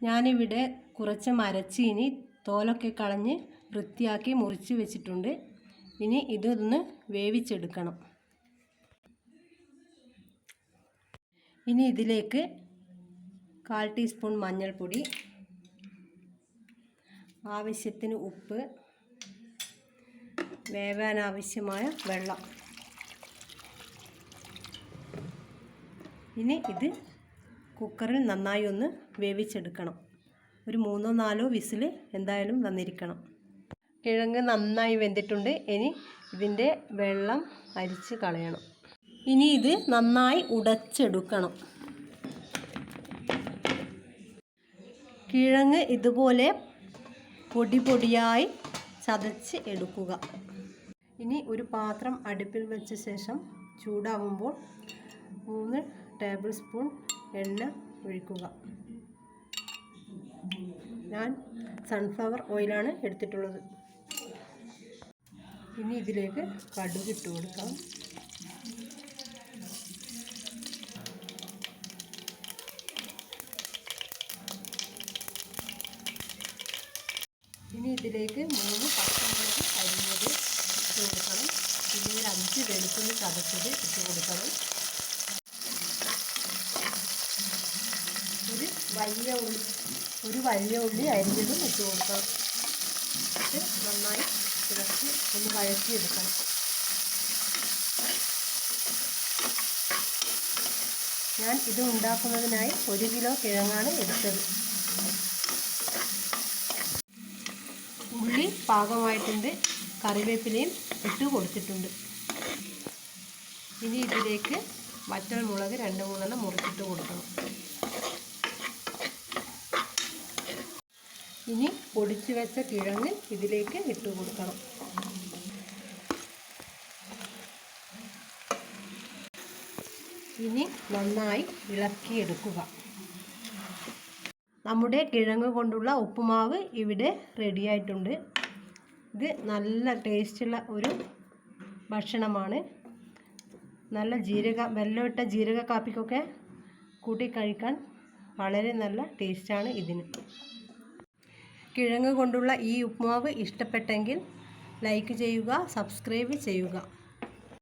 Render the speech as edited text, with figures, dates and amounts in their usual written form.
ഞാനിവിടെ കുറച്ച് മരച്ചീനി തോലൊക്കെ കളഞ്ഞ് വൃത്തിയാക്കി മുറിച്ച് വെച്ചിട്ടുണ്ട്. ഇനി ഇതൊന്ന് വേവിച്ചെടുക്കണം. ഇനി ഇതിലേക്ക് 1/4 ടീസ്പൂൺ മഞ്ഞൾപ്പൊടി, ആവശ്യത്തിന് ഉപ്പ്, വേവാൻ ആവശ്യമായ വെള്ളം. ഇനി ഇത് കുക്കറിൽ നന്നായി ഒന്ന് വേവിച്ചെടുക്കണം. ഒരു 3-4 വിസിൽ എന്തായാലും വന്നിരിക്കണം. കിഴങ്ങ് നന്നായി വെന്തിട്ടുണ്ട്. ഇനി ഇതിൻ്റെ വെള്ളം അരിച്ച് കളയണം. ഇനി ഇത് നന്നായി ഉടച്ചെടുക്കണം. കിഴങ്ങ് ഇതുപോലെ പൊടിയായി ചതച്ച് എടുക്കുക. ഇനി ഒരു പാത്രം അടുപ്പിൽ വെച്ച ശേഷം ചൂടാവുമ്പോൾ 3 ടേബിൾ സ്പൂൺ എണ്ണ ഒഴിക്കുക. ഞാൻ സൺഫ്ലവർ ഓയിലാണ് എടുത്തിട്ടുള്ളത്. ഇനി ഇതിലേക്ക് കടുക് ഇട്ട് കൊടുക്കാം. ഇനി ഇതിലേക്ക് 3 പച്ചമുളക് അരിഞ്ഞത് ഇട്ട് കൊടുക്കണം. പിന്നെ ഒരു 5 വെളുത്തുള്ളി ചതച്ചത് ഇട്ട് കൊടുക്കണം. ഒരു വലിയ ഉള്ളി അരിഞ്ഞതും ഇട്ട് കൊടുക്കണം. ഇത് നന്നായി ഇളക്കി ഒന്ന് വഴറ്റിയെടുക്കണം. ഞാൻ ഇത് ഉണ്ടാക്കുന്നതിനായി 1 കിലോ കിഴങ്ങാണ് എടുത്തത്. ഉള്ളി പാകമായിട്ടുണ്ട്. കറിവേപ്പിലയും ഇട്ട് കൊടുത്തിട്ടുണ്ട്. ഇനി ഇതിലേക്ക് വറ്റൽ മുളക് 2-3 മുറിച്ചിട്ട് കൊടുക്കണം. ഇനി പൊടിച്ചു വെച്ച കിഴങ്ങ് ഇതിലേക്ക് ഇട്ട് കൊടുക്കണം. ഇനി നന്നായി ഇളക്കിയെടുക്കുക. നമ്മുടെ കിഴങ്ങ് കൊണ്ടുള്ള ഉപ്പുമാവ് ഇവിടെ റെഡിയായിട്ടുണ്ട്. ഇത് നല്ല ടേസ്റ്റുള്ള ഒരു ഭക്ഷണമാണ്. നല്ല വെല്ലമിട്ട ജീരക കാപ്പിക്കൊക്കെ കൂട്ടി കഴിക്കാൻ വളരെ നല്ല ടേസ്റ്റാണ് ഇതിന്. കിഴങ്ങ് കൊണ്ടുള്ള ഈ ഉപ്പുമാവ് ഇഷ്ടപ്പെട്ടെങ്കിൽ ലൈക്ക് ചെയ്യുക, സബ്സ്ക്രൈബ് ചെയ്യുക.